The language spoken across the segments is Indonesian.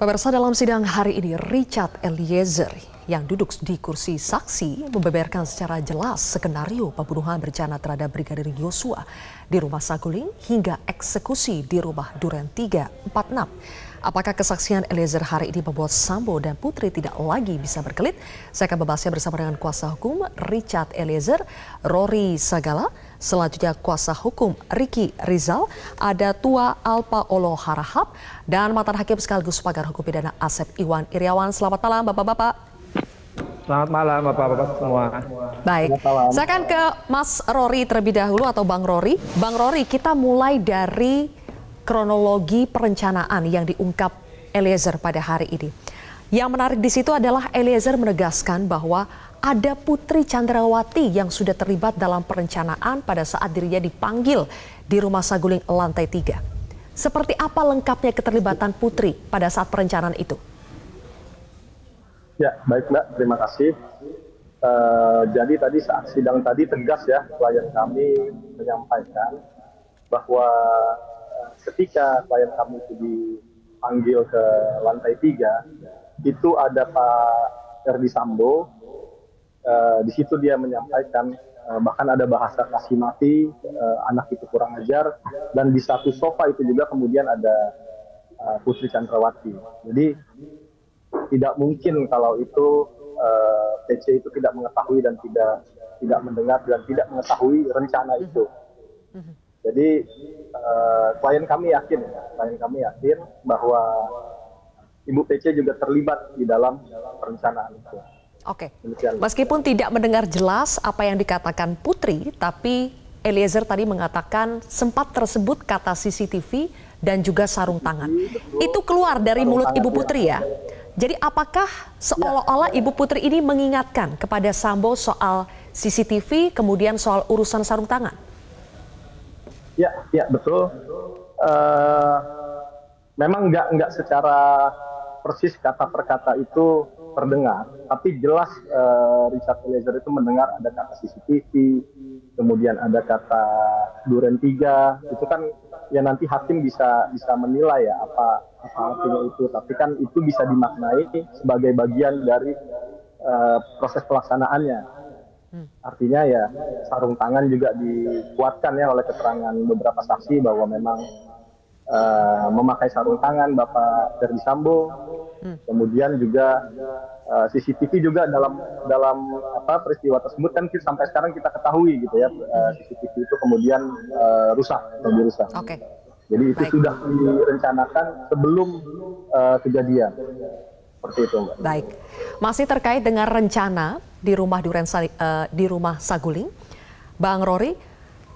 Pemirsa, dalam sidang hari ini, Richard Eliezer yang duduk di kursi saksi membeberkan secara jelas skenario pembunuhan berencana terhadap Brigadir Yosua di rumah Saguling hingga eksekusi di rumah Duren 346. Apakah kesaksian Eliezer hari ini membuat Sambo dan Putri tidak lagi bisa berkelit? Saya akan membahasnya bersama dengan kuasa hukum Richard Eliezer, Rory Sagala. Selanjutnya kuasa hukum Ricky Rizal, ada Tua Alpa Olo Harahap, dan mantan hakim sekaligus pakar hukum pidana Asep Iwan Iriawan. Selamat malam Bapak-Bapak. Selamat malam Bapak-Bapak semua. Baik, saya akan ke Mas Rory terlebih dahulu atau Bang Rory. Bang Rory, kita mulai dari kronologi perencanaan yang diungkap Eliezer pada hari ini. Yang menarik di situ adalah Eliezer menegaskan bahwa ada Putri Chandrawati yang sudah terlibat dalam perencanaan pada saat dirinya dipanggil di rumah Saguling lantai 3. Seperti apa lengkapnya keterlibatan Putri pada saat perencanaan itu? Ya, baik Mbak, terima kasih. Jadi tadi saat sidang tadi tegas ya, klien kami menyampaikan bahwa ketika klien kami itu dipanggil ke lantai 3, itu ada Pak Ferdi Sambo. Di situ dia menyampaikan bahkan ada bahasa kasih mati, anak itu kurang ajar, dan di satu sofa itu juga kemudian ada Putri Chandrawati. Jadi tidak mungkin kalau itu PC itu tidak mengetahui dan tidak mendengar dan tidak mengetahui rencana itu. Jadi klien kami yakin bahwa Ibu PC juga terlibat di dalam perencanaan itu. Oke, meskipun tidak mendengar jelas apa yang dikatakan Putri, tapi Eliezer tadi mengatakan sempat tersebut kata CCTV dan juga sarung tangan. Itu keluar dari mulut Ibu Putri ya. Jadi apakah seolah-olah Ibu Putri ini mengingatkan kepada Sambo soal CCTV, kemudian soal urusan sarung tangan? Ya betul. Memang nggak secara persis kata per kata itu terdengar, tapi jelas Richard Eliezer itu mendengar ada kata CCTV, kemudian ada kata Duren 3, itu kan ya nanti hakim bisa menilai ya apa artinya itu, tapi kan itu bisa dimaknai sebagai bagian dari proses pelaksanaannya. Artinya ya sarung tangan juga dikuatkan ya oleh keterangan beberapa saksi bahwa memang memakai sarung tangan Bapak Ferdi Sambo. Kemudian juga CCTV juga dalam peristiwa tersebut kan sampai sekarang kita ketahui gitu ya, CCTV itu kemudian rusak. Oke. Jadi itu sudah direncanakan sebelum kejadian. Seperti itu, Mbak. Baik. Masih terkait dengan rencana di rumah di rumah Saguling, Bang Rory,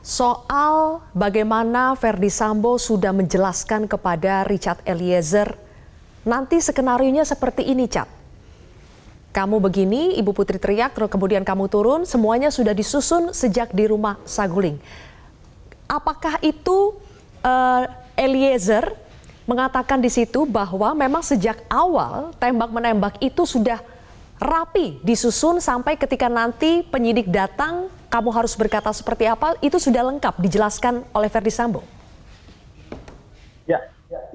soal bagaimana Ferdi Sambo sudah menjelaskan kepada Richard Eliezer, nanti skenarionya seperti ini, Cap. Kamu begini, Ibu Putri teriak, terus kemudian kamu turun, semuanya sudah disusun sejak di rumah Saguling. Apakah itu Eliezer mengatakan di situ bahwa memang sejak awal tembak-menembak itu sudah rapi disusun sampai ketika nanti penyidik datang, kamu harus berkata seperti apa, itu sudah lengkap dijelaskan oleh Ferdi Sambo?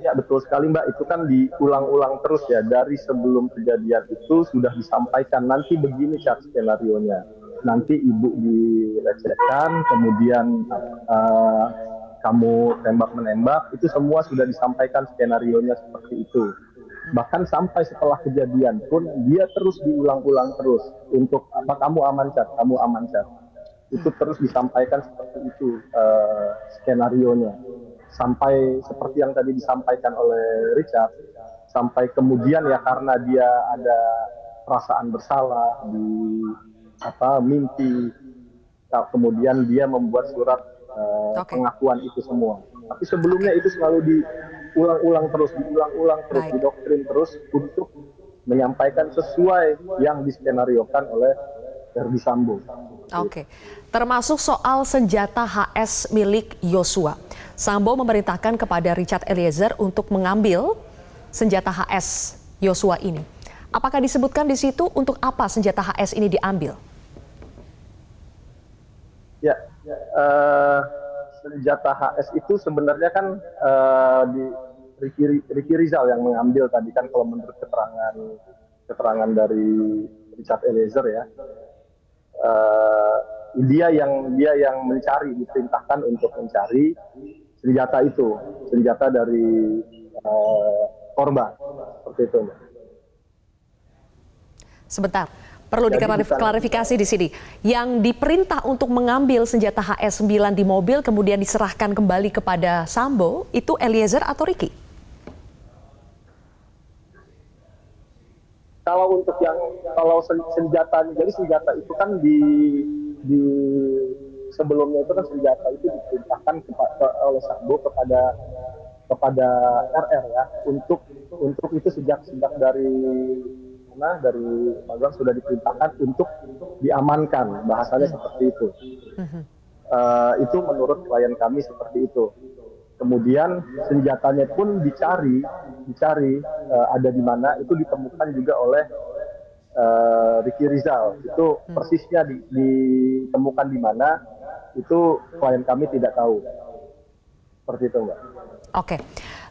Ya betul sekali Mbak, itu kan diulang-ulang terus ya, dari sebelum kejadian itu sudah disampaikan nanti begini skenarionya, nanti ibu dilecehkan, kemudian kamu tembak-menembak, itu semua sudah disampaikan skenarionya seperti itu. Bahkan sampai setelah kejadian pun dia terus diulang-ulang terus untuk apa, kamu aman Cat, kamu aman Cat. Itu terus disampaikan seperti itu skenarionya. Sampai seperti yang tadi disampaikan oleh Richard, sampai kemudian ya karena dia ada perasaan bersalah di mimpi, kemudian dia membuat surat pengakuan itu semua. Tapi sebelumnya itu selalu diulang-ulang terus, didoktrin terus untuk menyampaikan sesuai yang diskenariokan oleh Ferdi Sambo. Oke, termasuk soal senjata HS milik Yosua. Sambo memerintahkan kepada Richard Eliezer untuk mengambil senjata HS Yosua ini. Apakah disebutkan di situ untuk apa senjata HS ini diambil? Ya, senjata HS itu sebenarnya kan Ricky Rizal yang mengambil tadi kan, kalau menurut keterangan dari Richard Eliezer ya, dia yang mencari, diperintahkan untuk mencari senjata dari korban, seperti itu. Sebentar, perlu diklarifikasi di sini. Yang diperintah untuk mengambil senjata HS9 di mobil kemudian diserahkan kembali kepada Sambo itu Eliezer atau Ricky? Kalau senjata, jadi senjata itu kan di sebelumnya itu kan senjata itu diperintahkan oleh Sambo kepada RR ya, untuk itu sejak dari Magelang sudah diperintahkan untuk diamankan, bahasanya seperti itu. Itu menurut klien kami seperti itu. Kemudian senjatanya pun dicari ada di mana, itu ditemukan juga oleh Ricky Rizal. Itu persisnya ditemukan di mana, itu klien kami tidak tahu. Seperti itu, Mbak. Oke,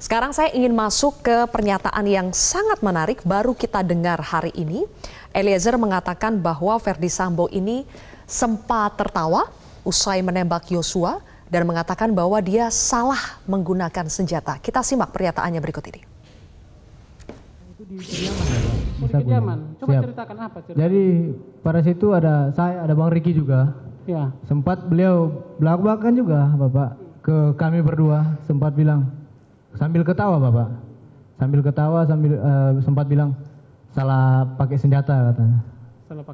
sekarang saya ingin masuk ke pernyataan yang sangat menarik baru kita dengar hari ini. Eliezer mengatakan bahwa Ferdi Sambo ini sempat tertawa usai menembak Yosua dan mengatakan bahwa dia salah menggunakan senjata. Kita simak pernyataannya berikut ini. Itu di kediaman. Coba Siap. ceritakan apa cerita. Jadi pada situ ada Bang Riki juga. Ya. Sempat beliau belak-belakan juga Bapak ke kami berdua, sempat bilang sambil ketawa Bapak. Sempat bilang salah pakai senjata katanya. Salah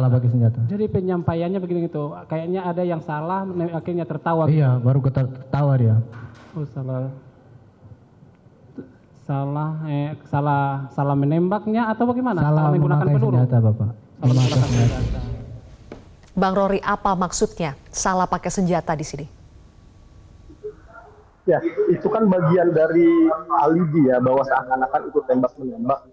pakai senjata. Jadi penyampaiannya begini gitu. Kayaknya ada yang salah akhirnya tertawa. Iya, baru ketawa dia. Oh, salah menembaknya atau bagaimana? Salah menggunakan memakai peluru. senjata Bapak. Salah menggunakan senjata. Bang Rory, apa maksudnya salah pakai senjata di sini? Ya, itu kan bagian dari alibi ya, bahwa seakan-akan itu tembak-menembak,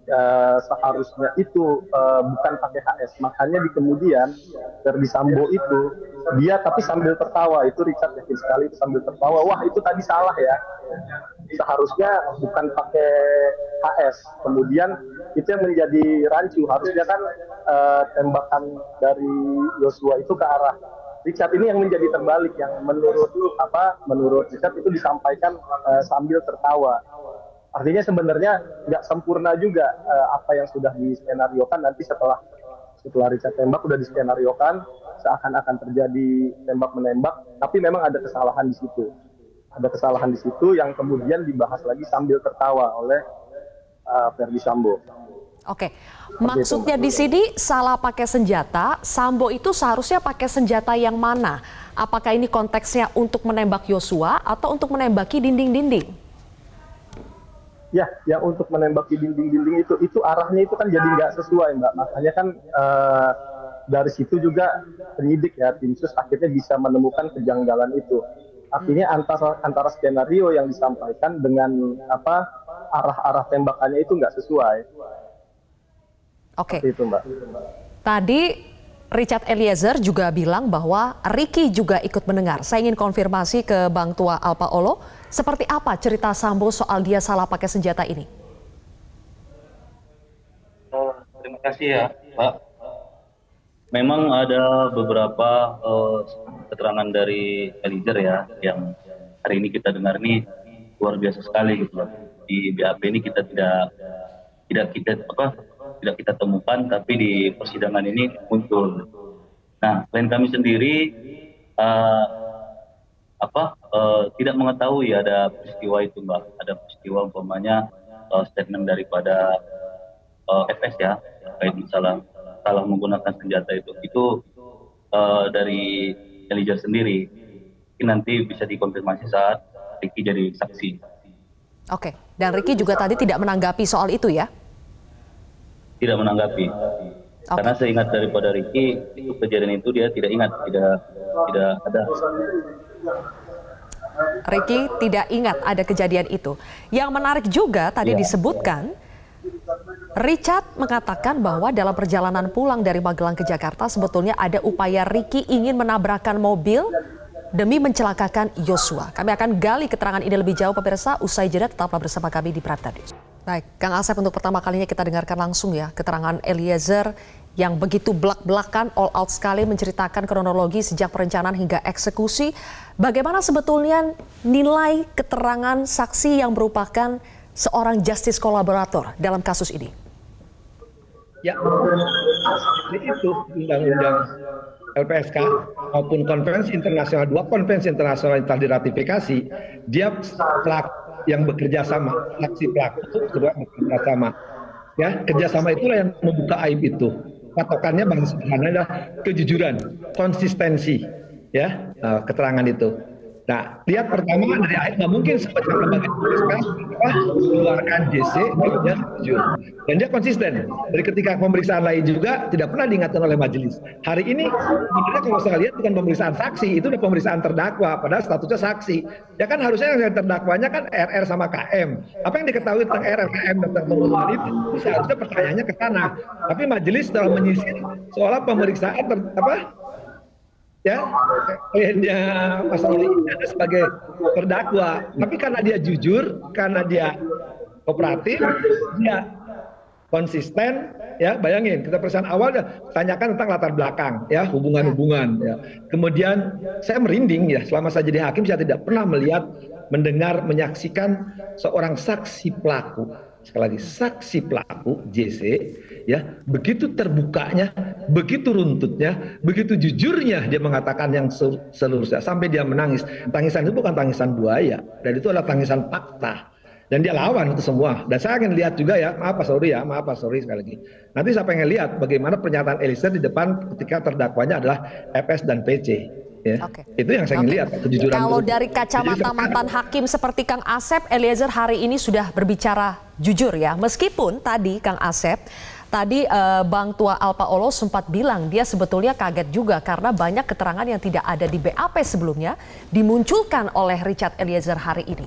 seharusnya itu bukan pakai HS. Makanya di kemudian Ferdi Sambo itu, dia tapi sambil tertawa, itu Richard yakin sekali itu sambil tertawa, wah itu tadi salah ya, seharusnya bukan pakai HS. Kemudian itu yang menjadi rancu, harusnya kan tembakan dari Yosua itu ke arah Richard, ini yang menjadi terbalik, yang menurut Richard itu disampaikan sambil tertawa. Artinya sebenarnya nggak sempurna juga apa yang sudah diskenariokan, nanti setelah Richard tembak udah diskenariokan seakan-akan terjadi tembak menembak, tapi memang ada kesalahan di situ. Ada kesalahan di situ yang kemudian dibahas lagi sambil tertawa oleh Ferdi Sambo. Oke, maksudnya di sini salah pakai senjata, Sambo itu seharusnya pakai senjata yang mana? Apakah ini konteksnya untuk menembak Yosua atau untuk menembaki dinding-dinding? Ya, yang untuk menembaki dinding-dinding itu arahnya itu kan jadi nggak sesuai, Mbak. Makanya kan dari situ juga penyidik ya, tim sus akhirnya bisa menemukan kejanggalan itu. Artinya antara skenario yang disampaikan dengan arah-arah tembakannya itu nggak sesuai. Oke. Itu, Mbak. Tadi Richard Eliezer juga bilang bahwa Ricky juga ikut mendengar. Saya ingin konfirmasi ke Bang Tua Alpaolo, seperti apa cerita Sambo soal dia salah pakai senjata ini? Terima kasih ya, Pak. Memang ada beberapa keterangan dari Eliezer ya, yang hari ini kita dengar nih luar biasa sekali gitu loh. Di BAP ini kita tidak kita temukan, tapi di persidangan ini muncul. Nah, klien kami sendiri tidak mengetahui ada peristiwa itu, Mbak. Ada peristiwa umpamanya statement daripada FS ya, terkait masalah salah menggunakan senjata itu dari Eliezer sendiri. Ini nanti bisa dikonfirmasi saat Ricky jadi saksi. Oke, dan Ricky juga tadi tidak menanggapi soal itu ya? Tidak menanggapi. Karena seingat daripada Ricky, itu kejadian itu dia tidak ingat, tidak ada. Ricky tidak ingat ada kejadian itu. Yang menarik juga tadi disebutkan, Richard mengatakan bahwa dalam perjalanan pulang dari Magelang ke Jakarta sebetulnya ada upaya Ricky ingin menabrakkan mobil demi mencelakakan Yosua. Kami akan gali keterangan ini lebih jauh pemirsa, usai jeda tetaplah bersama kami di Prime News. Baik, Kang Asep, untuk pertama kalinya kita dengarkan langsung ya keterangan Eliezer yang begitu belak-belakan, all out sekali menceritakan kronologi sejak perencanaan hingga eksekusi. Bagaimana sebetulnya nilai keterangan saksi yang merupakan seorang justice kolaborator dalam kasus ini? Ya, seperti itu undang-undang LPSK maupun konvensi internasional, dua konvensi internasional yang telah diratifikasi, dia pelaku yang bekerja sama, saksi pelaku kedua bekerja sama. Ya, kerjasama itulah yang membuka aib itu. Patokannya bang sederhana adalah kejujuran, konsistensi, ya keterangan itu. Nah, lihat pertama dari aib, nggak mungkin sebagai lembaga LPSK mengeluarkan JC dia jujur dan dia konsisten. Dari ketika pemeriksaan lain juga tidak pernah diingatkan oleh majelis. Hari ini sebenarnya kalau saya lihat bukan pemeriksaan saksi, itu udah pemeriksaan terdakwa padahal statusnya saksi. Ya kan harusnya yang terdakwanya kan RR sama KM. Apa yang diketahui tentang RR KM tentang pembunuhan itu seharusnya pertanyaannya ke sana. Tapi majelis telah menyisir seolah pemeriksaan ya kliennya Mas Oli ada sebagai terdakwa, tapi karena dia jujur, karena dia kooperatif, dia konsisten, ya bayangin kita pemeriksaan awal tanyakan tentang latar belakang, ya hubungan-hubungan, ya kemudian saya merinding ya selama saya jadi hakim saya tidak pernah melihat, mendengar, menyaksikan seorang saksi pelaku. Sekali lagi, saksi pelaku JC ya begitu terbukanya, begitu runtutnya, begitu jujurnya dia mengatakan yang seluruhnya sampai dia menangis. Tangisan itu bukan tangisan buaya, dan itu adalah tangisan fakta. Dan dia lawan itu semua. Dan saya ingin lihat juga ya, maaf Pak Sorry sekali lagi. Nanti saya pengen lihat bagaimana pernyataan Eliezer di depan ketika terdakwanya adalah FS dan PC. Ya. Itu yang saya ingin lihat, kejujuran. Kalau dari kacamata mantan hakim seperti Kang Asep, Eliezer hari ini sudah berbicara jujur ya. Meskipun tadi Kang Asep, Bang Tua Alpaolo sempat bilang dia sebetulnya kaget juga karena banyak keterangan yang tidak ada di BAP sebelumnya dimunculkan oleh Richard Eliezer hari ini.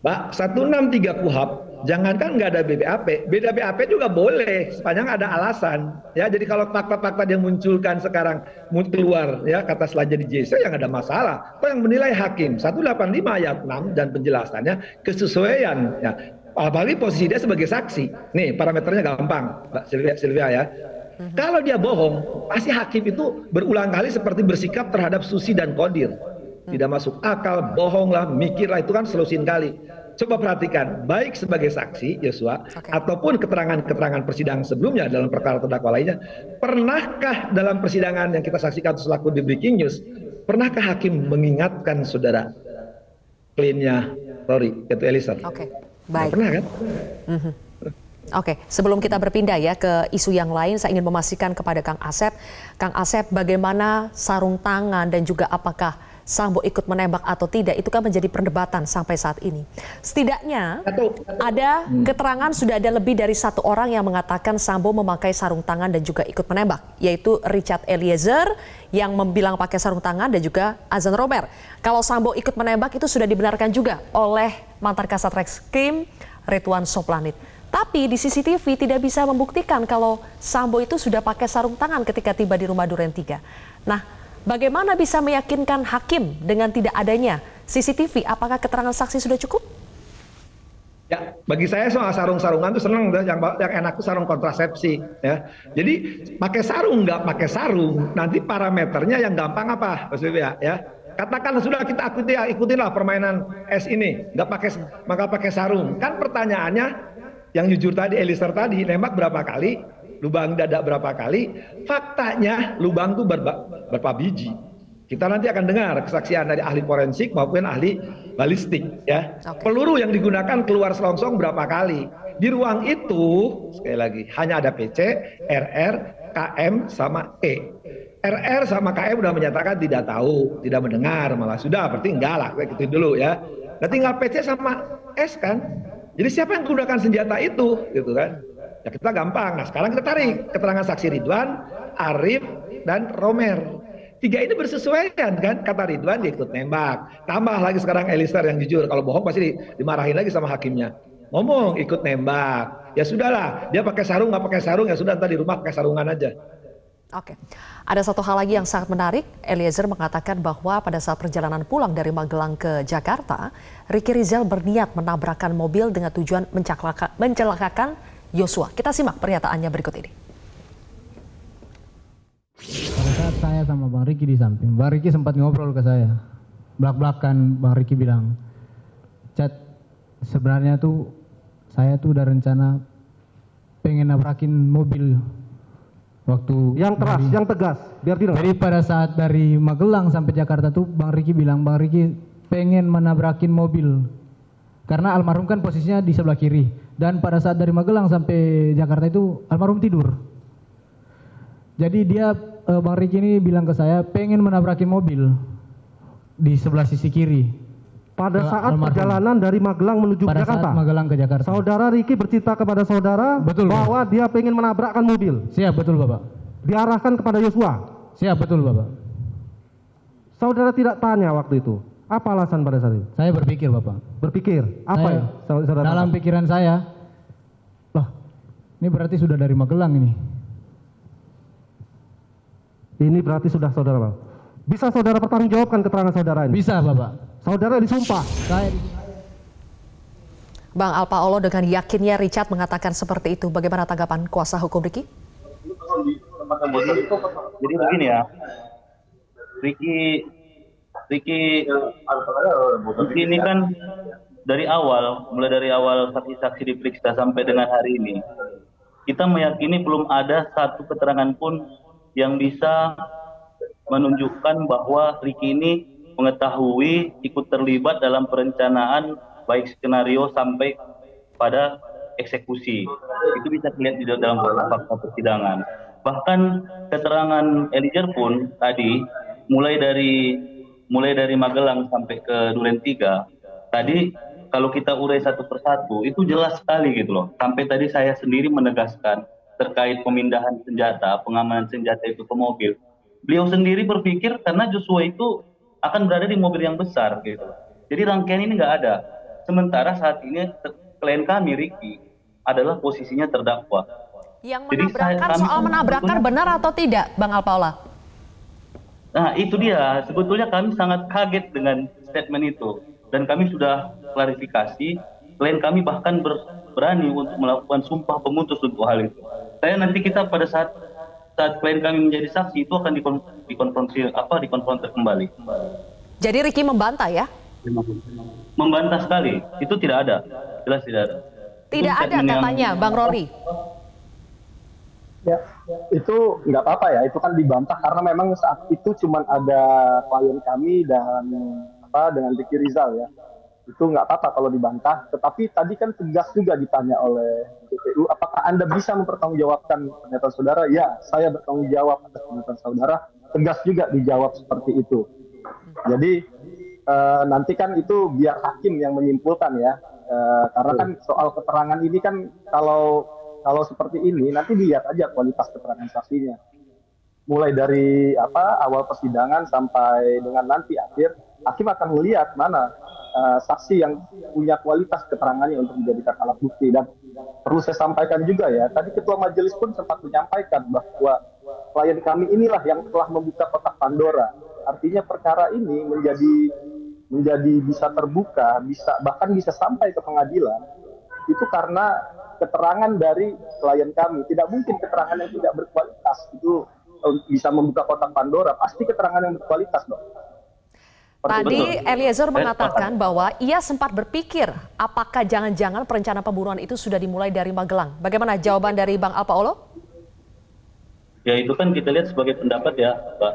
Mbak, 163 KUHP, jangankan nggak ada BAP, beda BAP juga boleh sepanjang ada alasan. Ya, jadi kalau fakta-fakta yang munculkan sekarang keluar, ya kata setelah jadi JC yang ada masalah. Kok yang menilai hakim 185 ayat 6 dan penjelasannya kesesuaian. Ya, apalagi posisi dia sebagai saksi. Nih parameternya gampang, Mbak Sylvia ya. Kalau dia bohong, pasti hakim itu berulang kali seperti bersikap terhadap Susi dan Kodir. Tidak masuk akal, bohong lah, mikir lah, itu kan selusin kali. Coba perhatikan, baik sebagai saksi Yosua ataupun keterangan-keterangan persidangan sebelumnya dalam perkara terdakwa lainnya, pernahkah dalam persidangan yang kita saksikan selaku di Breaking News, pernahkah hakim mengingatkan saudara kliennya yaitu Eliezer? Baik. Pernah kan? Sebelum kita berpindah ya ke isu yang lain, saya ingin memastikan kepada Kang Asep, bagaimana sarung tangan dan juga apakah Sambo ikut menembak atau tidak, itu kan menjadi perdebatan sampai saat ini. Setidaknya ada keterangan sudah ada lebih dari satu orang yang mengatakan Sambo memakai sarung tangan dan juga ikut menembak, yaitu Richard Eliezer yang bilang pakai sarung tangan dan juga Azan Romer. Kalau Sambo ikut menembak itu sudah dibenarkan juga oleh mantan Kasat Reskrim Ridwan Soplanit. Tapi di CCTV tidak bisa membuktikan kalau Sambo itu sudah pakai sarung tangan ketika tiba di rumah Duren 3. Nah, bagaimana bisa meyakinkan hakim dengan tidak adanya CCTV? Apakah keterangan saksi sudah cukup? Ya, bagi saya soal sarung-sarungan itu senang, yang enak itu sarung kontrasepsi. Ya, jadi pakai sarung nggak pakai sarung, nanti parameternya yang gampang apa, Mas Bibia? Ya, katakan sudah kita ikutinlah permainan es ini, maka pakai sarung. Kan pertanyaannya, yang jujur tadi Eliezer tadi nembak berapa kali? Lubang dada berapa kali? Faktanya lubang itu berapa biji? Kita nanti akan dengar kesaksian dari ahli forensik maupun ahli balistik ya. Peluru yang digunakan keluar selongsong berapa kali? Di ruang itu sekali lagi hanya ada PC, RR, KM sama E. RR sama KM udah menyatakan tidak tahu, tidak mendengar, malah sudah berarti enggak lah, gitu dulu ya. Nah tinggal PC sama S kan. Jadi siapa yang menggunakan senjata itu gitu kan? Ya kita gampang. Nah sekarang kita tarik keterangan saksi Ridwan, Arif, dan Romer. Tiga ini bersesuaian kan? Kata Ridwan dia ikut nembak. Tambah lagi sekarang Eliezer yang jujur. Kalau bohong pasti dimarahin lagi sama hakimnya. Ngomong ikut nembak. Ya sudahlah, dia pakai sarung nggak pakai sarung ya sudah, ntar di rumah pakai sarungan aja. Oke, ada satu hal lagi yang sangat menarik. Eliezer mengatakan bahwa pada saat perjalanan pulang dari Magelang ke Jakarta, Ricky Rizal berniat menabrakkan mobil dengan tujuan mencelakakan Yosua. Kita simak pernyataannya berikut ini. Pada saat saya sama Bang Ricky di samping, Bang Ricky sempat ngobrol ke saya. Belak-belakan Bang Ricky bilang, "Chat, sebenarnya tuh saya tuh udah rencana pengen nabrakin mobil waktu yang keras, yang tegas, biar tidak." Jadi pada saat dari Magelang sampai Jakarta tuh Bang Ricky bilang, Bang Ricky pengen menabrakin mobil. Karena almarhum kan posisinya di sebelah kiri. Dan pada saat dari Magelang sampai Jakarta itu almarhum tidur. Jadi dia, Bang Ricky ini bilang ke saya pengen menabrakin mobil di sebelah sisi kiri. Pada saat perjalanan dari Magelang menuju Pada Jakarta, saat Magelang ke Jakarta. saudara Ricky bercerita kepada saudara Betul, bahwa dia pengen menabrakkan mobil. Siap, betul Bapak. Diarahkan kepada Yosua. Siap, betul Bapak. Saudara tidak tanya waktu itu, apa alasan pada saat itu? Saya berpikir Bapak. Berpikir, apa Saya- ya? Saudara Dalam tangkap? pikiran saya, loh ini berarti sudah dari Magelang ini. Ini berarti sudah saudara, Bang. Bisa saudara pertanggungjawabkan keterangan saudara ini? Bisa Bapak. Saudara disumpah. Saya Bang Alpaolo dengan yakinnya Richard mengatakan seperti itu. Bagaimana tanggapan kuasa hukum Ricky? Jadi begini ya, Ricky ini kan mulai dari awal saksi-saksi diperiksa sampai dengan hari ini, kita meyakini belum ada satu keterangan pun yang bisa menunjukkan bahwa Ricky ini mengetahui ikut terlibat dalam perencanaan baik skenario sampai pada eksekusi. Itu bisa dilihat di dalam fakta persidangan. Bahkan keterangan Eliezer pun tadi mulai dari Magelang sampai ke Duren 3 tadi kalau kita urai satu persatu itu jelas sekali gitu loh. Sampai tadi saya sendiri menegaskan terkait pemindahan senjata, pengamanan senjata itu ke mobil. Beliau sendiri berpikir karena Joshua itu akan berada di mobil yang besar gitu. Jadi rangkaian ini nggak ada. Sementara saat ini klien kami Ricky adalah posisinya terdakwa. Yang Jadi menabrakkan kami soal menabrakkan sebetulnya- benar atau tidak, Bang Alpaola? Nah itu dia, sebetulnya kami sangat kaget dengan statement itu. Dan kami sudah klarifikasi, klien kami bahkan berani untuk melakukan sumpah pemutus untuk hal itu. Nanti kita pada saat klien kami menjadi saksi itu akan dikonfrontir kembali. Jadi Ricky membantah ya? Membantah sekali, itu tidak ada, jelas tidak ada. Tidak Itu ada statement yang- katanya, Bang Rory. Ya, itu nggak apa-apa ya, itu kan dibantah karena memang saat itu cuma ada klien kami dan dengan Ricky Rizal ya. Itu nggak apa-apa kalau dibantah, tetapi tadi kan tegas juga ditanya oleh JPU, apakah Anda bisa mempertanggungjawabkan pernyataan saudara? Ya, saya bertanggung jawab atas pernyataan saudara, tegas juga dijawab seperti itu. Jadi nanti kan itu biar hakim yang menyimpulkan ya, karena kan soal keterangan ini kan kalau seperti ini nanti dilihat aja kualitas keterangan saksinya. Mulai dari awal persidangan sampai dengan nanti akhir, hakim akan melihat mana saksi yang punya kualitas keterangannya untuk dijadikan alat bukti. Dan perlu saya sampaikan juga ya, tadi Ketua Majelis pun sempat menyampaikan bahwa klien kami inilah yang telah membuka kotak Pandora. Artinya perkara ini menjadi bisa terbuka, bahkan bisa sampai ke pengadilan, itu karena keterangan dari klien kami. Tidak mungkin keterangan yang tidak berkualitas itu bisa membuka kotak Pandora. Pasti keterangan yang berkualitas dong. Tadi Betul. Eliezer mengatakan bahwa ia sempat berpikir apakah jangan-jangan perencanaan pembunuhan itu sudah dimulai dari Magelang. Bagaimana jawaban dari Bang Alpaolo? Ya itu kan kita lihat sebagai pendapat ya, Pak.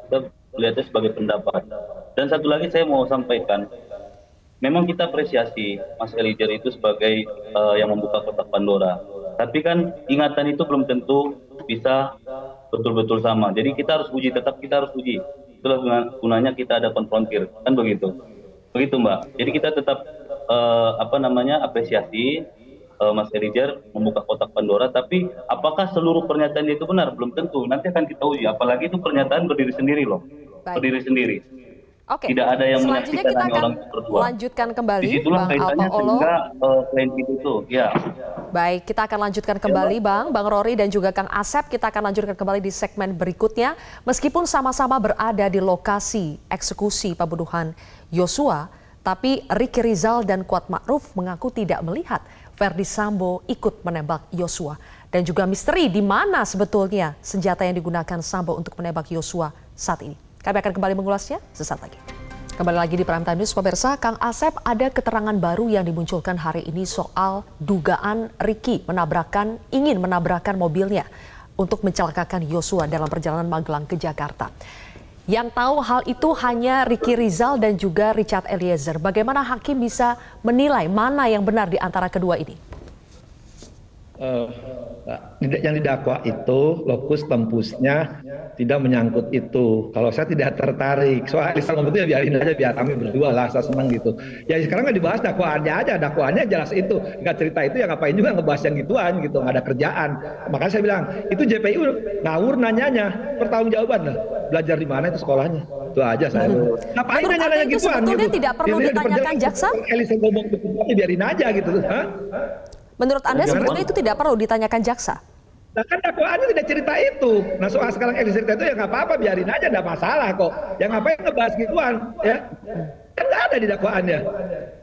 Kita lihatnya sebagai pendapat. Dan satu lagi saya mau sampaikan, memang kita apresiasi Mas Eliezer itu sebagai yang membuka kotak Pandora. Tapi kan ingatan itu belum tentu bisa betul-betul sama. Jadi kita harus uji, tetap kita harus uji. Itulah gunanya kita ada konfrontir, kan begitu. Begitu Mbak. Jadi kita tetap apresiasi Mas Eliezer membuka kotak Pandora, tapi apakah seluruh pernyataan itu benar? Belum tentu. Nanti akan kita uji. Apalagi itu pernyataan berdiri sendiri loh. Baik. Berdiri sendiri. Oke. Tidak ada yang Selanjutnya menyaksikan, kita hanya akan orang berdua. lanjutkan kembali, Disitulah Bang kaitannya Alpa Olo. sehingga klien itu tuh, ya. Baik, kita akan lanjutkan kembali Bang Rory dan juga Kang Asep. Kita akan lanjutkan kembali di segmen berikutnya. Meskipun sama-sama berada di lokasi eksekusi pembunuhan Yosua, tapi Ricky Rizal dan Kuat Ma'ruf mengaku tidak melihat Verdi Sambo ikut menembak Yosua. Dan juga misteri di mana sebetulnya senjata yang digunakan Sambo untuk menembak Yosua saat ini. Kami akan kembali mengulasnya sesaat lagi. Kembali lagi di Prime Time News, pemirsa. Kang Asep, ada keterangan baru yang dimunculkan hari ini soal dugaan Ricky ingin menabrakkan mobilnya untuk mencelakakan Yosua dalam perjalanan Magelang ke Jakarta. Yang tahu hal itu hanya Ricky Rizal dan juga Richard Eliezer. Bagaimana hakim bisa menilai mana yang benar di antara kedua ini? Yang didakwa itu lokus tempusnya tidak menyangkut itu. Kalau saya tidak tertarik, soal Islam itu ya biarin aja, biar kami berdua lah, saya senang gitu. Ya sekarang nggak dibahas dakwaannya aja, dakwaannya jelas itu. Nggak cerita itu ya ngapain juga ngebahas yang gituan gitu, nggak ada kerjaan. Makanya saya bilang, itu JPU ngawur nanyanya, pertanggungjawaban lah. Belajar di mana itu sekolahnya? Itu aja saya. Ngapain Menurut nanya-nanya Anda itu gituan sebetulnya gitu. tidak perlu ditanyakan jaksa? Elisa ngomong itu biarin aja gitu. Hah? Menurut Anda sebetulnya itu tidak perlu ditanyakan jaksa? Nah kan dakwaannya tidak cerita itu. Nah soal sekarang cerita itu ya nggak apa-apa, biarin aja, nggak masalah kok. Yang ngapain ngebahas gituan, ya? Kan nggak ada di dakwaannya.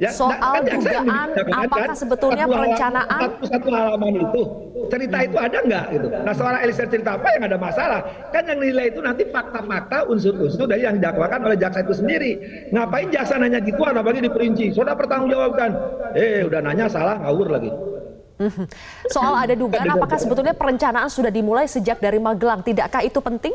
Ya, Soal kan jaksa yang dugaan didakwakan apakah sebetulnya perencanaan? Satu halaman itu cerita itu ada nggak gitu. Nah soal Eliezer cerita apa yang ada masalah? Kan yang nilai itu nanti fakta-fakta, unsur-unsur dari yang didakwakan oleh jaksa itu sendiri. Ngapain jaksa nanya gituan, apalagi diperinci? Sudah pertanggungjawabkan. Udah nanya salah, ngawur lagi. Soal ada dugaan apakah sebetulnya perencanaan sudah dimulai sejak dari Magelang, tidakkah itu penting?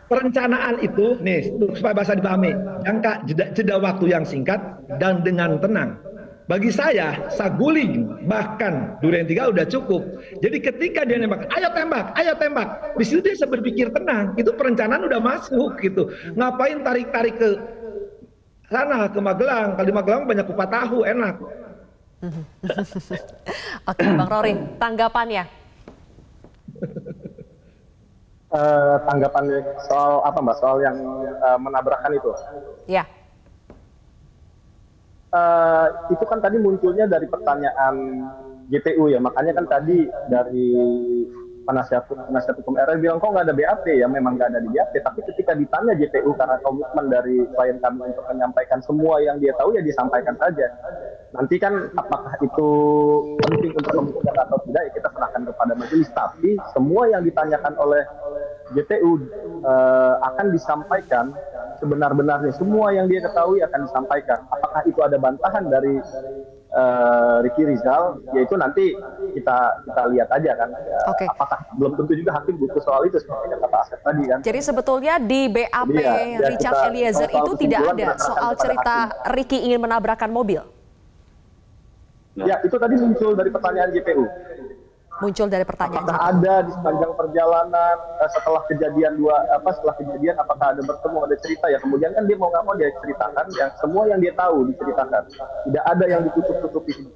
Perencanaan itu, nih supaya bahasa dipahami, jangka jeda waktu yang singkat dan dengan tenang. Bagi saya, Saguling bahkan Duren 3 udah cukup. Jadi ketika dia nembak, ayo tembak. Di situ dia bisa berpikir tenang. Itu perencanaan udah masuk gitu. Ngapain tarik-tarik ke sana, ke Magelang? Kalau di Magelang banyak kupat tahu, enak. Oke, Bang Rory, tanggapannya? Tanggapannya soal apa Mbak? Soal yang menabrakkan itu? Ya. Itu kan tadi munculnya dari pertanyaan JPU ya, makanya kan tadi dari penasihat hukum RR bilang kok nggak ada BAP, ya memang nggak ada di BAP, tapi ketika ditanya JPU karena komitmen dari klien kami untuk menyampaikan semua yang dia tahu ya disampaikan saja. Nanti kan apakah itu penting untuk pembuktian atau tidak ya kita serahkan kepada majelis, tapi semua yang ditanyakan oleh JPU akan disampaikan sebenar-benarnya, semua yang dia ketahui akan disampaikan. Apakah itu ada bantahan dari Ricky Rizal, yaitu nanti kita lihat aja kan. Oke. Apakah belum tentu juga hakim butuh soal itu seperti kata Asep tadi kan. Jadi sebetulnya di BAP ya, Richard Eliezer itu tidak ada soal cerita Ricky ingin menabrakkan mobil? Ya, itu tadi muncul dari pertanyaan JPU. Muncul dari pertanyaan. Apakah ada di sepanjang perjalanan setelah kejadian apakah ada bertemu, ada cerita ya, kemudian kan dia mau nggak mau dia ceritakan yang semua yang dia tahu diceritakan, tidak ada yang ditutup-tutupi.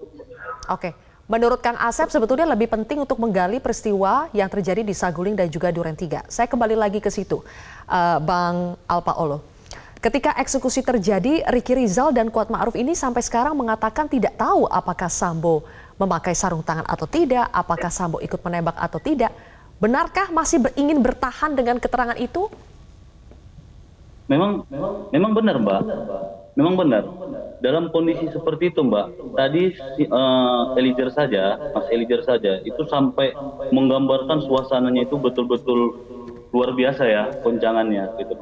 Oke, menurut Kang Asep sebetulnya lebih penting untuk menggali peristiwa yang terjadi di Saguling dan juga Duren 3. Saya kembali lagi ke situ, Bang Alpa Olo. Ketika eksekusi terjadi, Ricky Rizal dan Kuat Ma'ruf ini sampai sekarang mengatakan tidak tahu apakah Sambo memakai sarung tangan atau tidak, apakah Sambo ikut menembak atau tidak. Benarkah masih ingin bertahan dengan keterangan itu? Memang benar, Mbak. Memang benar. Dalam kondisi seperti itu, Mbak. Tadi Mas Eliezer saja itu sampai menggambarkan suasananya itu betul-betul luar biasa ya, goncangannya gitu.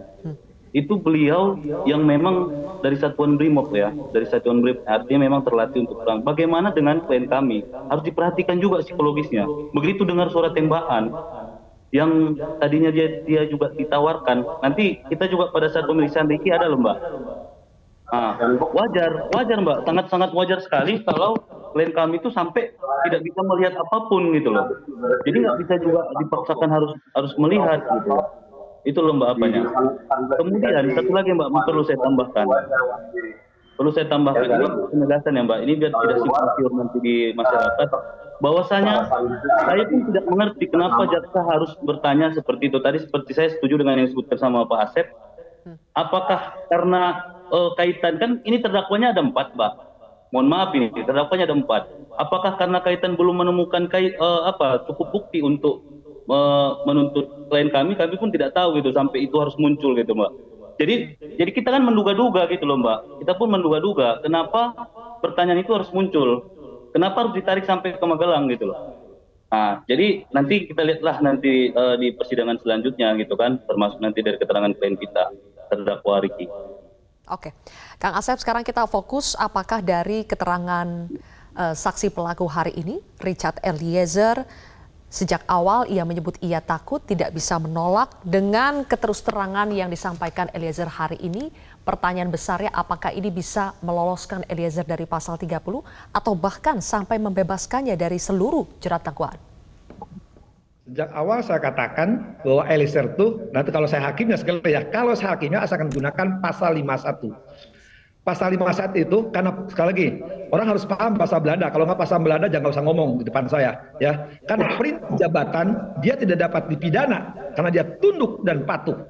Itu beliau yang memang dari Satuan Brimob ya, dari Satuan Brimob, artinya memang terlatih untuk perang. Bagaimana dengan klien kami? Harus diperhatikan juga psikologisnya. Begitu dengar suara tembakan yang tadinya dia juga ditawarkan, nanti kita juga pada saat pemeriksaan Ricky ada loh, Mbak. Wajar Mbak, sangat wajar sekali kalau klien kami itu sampai tidak bisa melihat apapun gitu loh. Jadi nggak bisa juga dipaksakan harus melihat gitu. Itu loh Mbak apanya. Kemudian satu lagi Mbak perlu saya tambahkan ini penegasan ya Mbak, ini biar tidak simpang siur nanti di masyarakat, bahwasanya saya pun tidak mengerti kenapa jaksa harus bertanya seperti itu. Tadi seperti saya setuju dengan yang disebutkan sama Pak Asep, Apakah karena kaitan, kan ini terdakwanya ada 4, Mbak. Mohon maaf ini, terdakwanya ada 4. Apakah karena kaitan belum menemukan cukup bukti untuk menuntut klien kami pun tidak tahu gitu sampai itu harus muncul gitu, Mbak. Jadi kita kan menduga-duga gitu loh, Mbak. Kita pun menduga-duga kenapa pertanyaan itu harus muncul. Kenapa harus ditarik sampai ke Magelang gitu loh. Nah, jadi nanti kita lihatlah nanti di persidangan selanjutnya gitu kan, termasuk nanti dari keterangan klien kita terdakwa Ricky. Oke, Kang Asep, sekarang kita fokus apakah dari keterangan saksi pelaku hari ini, Richard Eliezer, sejak awal ia menyebut ia takut tidak bisa menolak dengan keterus-terangan yang disampaikan Eliezer hari ini. Pertanyaan besarnya apakah ini bisa meloloskan Eliezer dari pasal 30 atau bahkan sampai membebaskannya dari seluruh jerat dakwaan? Sejak awal saya katakan bahwa Eliezer itu, nanti kalau saya hakimnya sekali ya, kalau saya hakimnya saya akan gunakan pasal 51. Pasal 51 itu karena sekali lagi orang harus paham bahasa Belanda. Kalau nggak pasal Belanda jangan usah ngomong di depan saya, ya. Karena perintah jabatan dia tidak dapat dipidana karena dia tunduk dan patuh.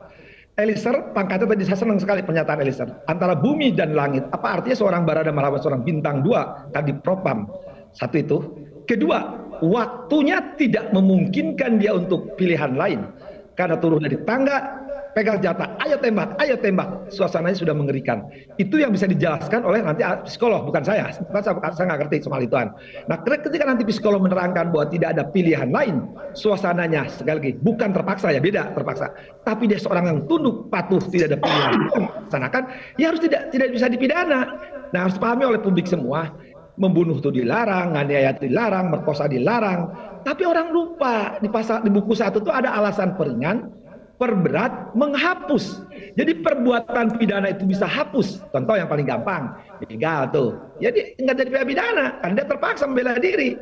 Eliezer pangkatnya tadi saya senang sekali pernyataan Eliezer. Antara bumi dan langit. Apa artinya seorang barada melawan seorang bintang 2 tadi propam. Satu itu. Kedua, waktunya tidak memungkinkan dia untuk pilihan lain. Karena turun dari tangga, pegang senjata, ayo tembak, suasananya sudah mengerikan. Itu yang bisa dijelaskan oleh nanti psikolog, bukan saya. Saya nggak ngerti soal ituan. Nah, ketika nanti psikolog menerangkan bahwa tidak ada pilihan lain, suasananya sekali lagi bukan terpaksa ya, beda terpaksa. Tapi dia seorang yang tunduk, patuh, tidak ada pilihan. Laksanakan, ya harus tidak bisa dipidana. Nah, harus dipahami oleh publik semua. Membunuh itu dilarang, nganiaya dilarang, merkosa dilarang. Tapi orang lupa di buku 1 itu ada alasan peringan, perberat, menghapus. Jadi perbuatan pidana itu bisa hapus. Contoh yang paling gampang, begal tuh. Jadi nggak jadi pidana, kan dia terpaksa membela diri.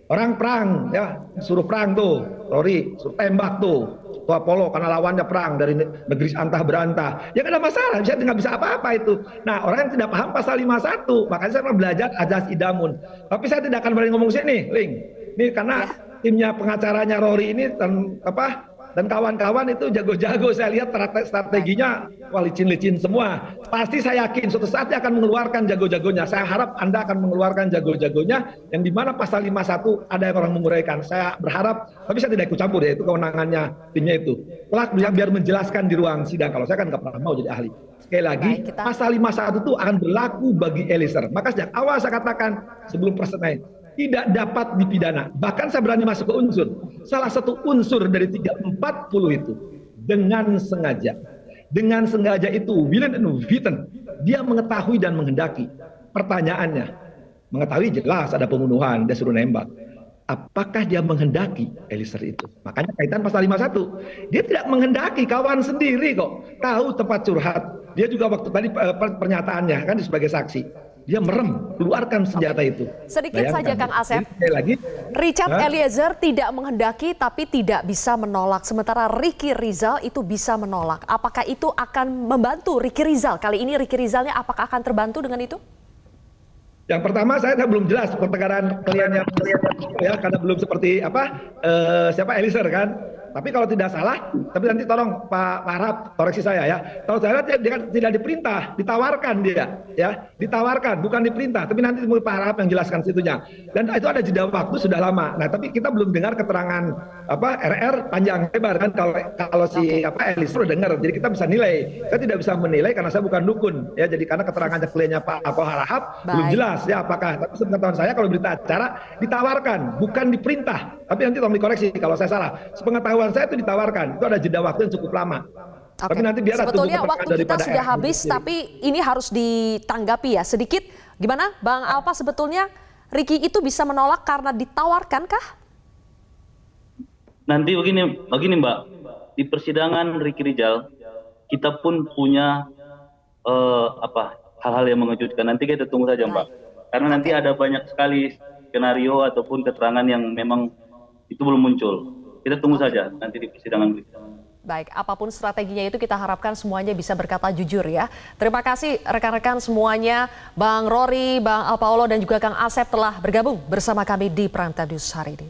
Orang perang, ya suruh perang tuh, Rory, suruh tembak tuh. Tua Polo karena lawannya perang dari negeri antah berantah. Ya nggak ada masalah, nggak bisa apa-apa itu. Nah, orang yang tidak paham pasal 51, makanya saya pernah belajar ajas idamun. Tapi saya tidak akan berani ngomong sini, Ling. Ini karena timnya pengacaranya Rory ini dan kawan-kawan itu jago-jago, saya lihat strateginya wah licin-licin semua. Pasti saya yakin suatu saat dia akan mengeluarkan jago-jagonya. Saya harap Anda akan mengeluarkan jago-jagonya yang dimana pasal 51 ada yang orang menguraikan. Saya berharap, tapi saya tidak ikut campur ya, itu kewenangannya timnya itu. Biar menjelaskan di ruang sidang, kalau saya kan nggak pernah mau jadi ahli. Sekali lagi, pasal 51 itu akan berlaku bagi Eliezer. Maka sejak awal saya katakan sebelum persidangan tidak dapat dipidana. Bahkan saya berani masuk ke unsur. Salah satu unsur dari 340 itu dengan sengaja. Dengan sengaja itu willen and witten. Dia mengetahui dan menghendaki. Pertanyaannya, mengetahui jelas ada pembunuhan, dia suruh nembak. Apakah dia menghendaki Eliezer itu? Makanya kaitan pasal 51. Dia tidak menghendaki, kawan sendiri kok. Tahu tempat curhat. Dia juga waktu tadi pernyataannya kan sebagai saksi. Dia merem, keluarkan senjata itu. Sedikit saja Kang Asep, lagi, Richard Eliezer tidak menghendaki tapi tidak bisa menolak. Sementara Ricky Rizal itu bisa menolak. Apakah itu akan membantu Ricky Rizal? Kali ini Ricky Rizalnya apakah akan terbantu dengan itu? Yang pertama saya belum jelas pertengkaran kliennya ya, karena belum seperti siapa Eliezer kan. Tapi kalau tidak salah, tapi nanti tolong Pak Harap koreksi saya ya. Kalau saya lihat dia tidak diperintah, ditawarkan dia, ya, ditawarkan, bukan diperintah. Tapi nanti Pak Harap yang jelaskan situnya. Dan itu ada jeda waktu sudah lama. Nah, tapi kita belum dengar keterangan RR panjang lebar kan kalau si Eliezer dengar. Jadi kita bisa nilai. Saya tidak bisa menilai karena saya bukan dukun, ya. Jadi karena keterangannya kliennya Pak Harap belum jelas ya apakah. Tapi sepengetahuan saya kalau berita acara ditawarkan, bukan diperintah. Tapi nanti tolong dikoreksi kalau saya salah. Sepengetahuan saya itu ditawarkan, itu ada jeda waktu yang cukup lama. Tapi nanti biar sebetulnya waktu kita sudah habis, tapi ini harus ditanggapi ya sedikit. Gimana, Bang Alpa, sebetulnya Ricky itu bisa menolak karena ditawarkan kah? Nanti begini Mbak, di persidangan Ricky Rizal kita pun punya hal-hal yang mengejutkan. Nanti kita tunggu saja Mbak, karena nanti ada banyak sekali skenario ataupun keterangan yang memang itu belum muncul. Kita tunggu saja nanti di persidangan berikutnya. Baik, apapun strateginya itu kita harapkan semuanya bisa berkata jujur ya. Terima kasih rekan-rekan semuanya, Bang Rory, Bang Alpaolo dan juga Kang Asep telah bergabung bersama kami di Prime Time News hari ini.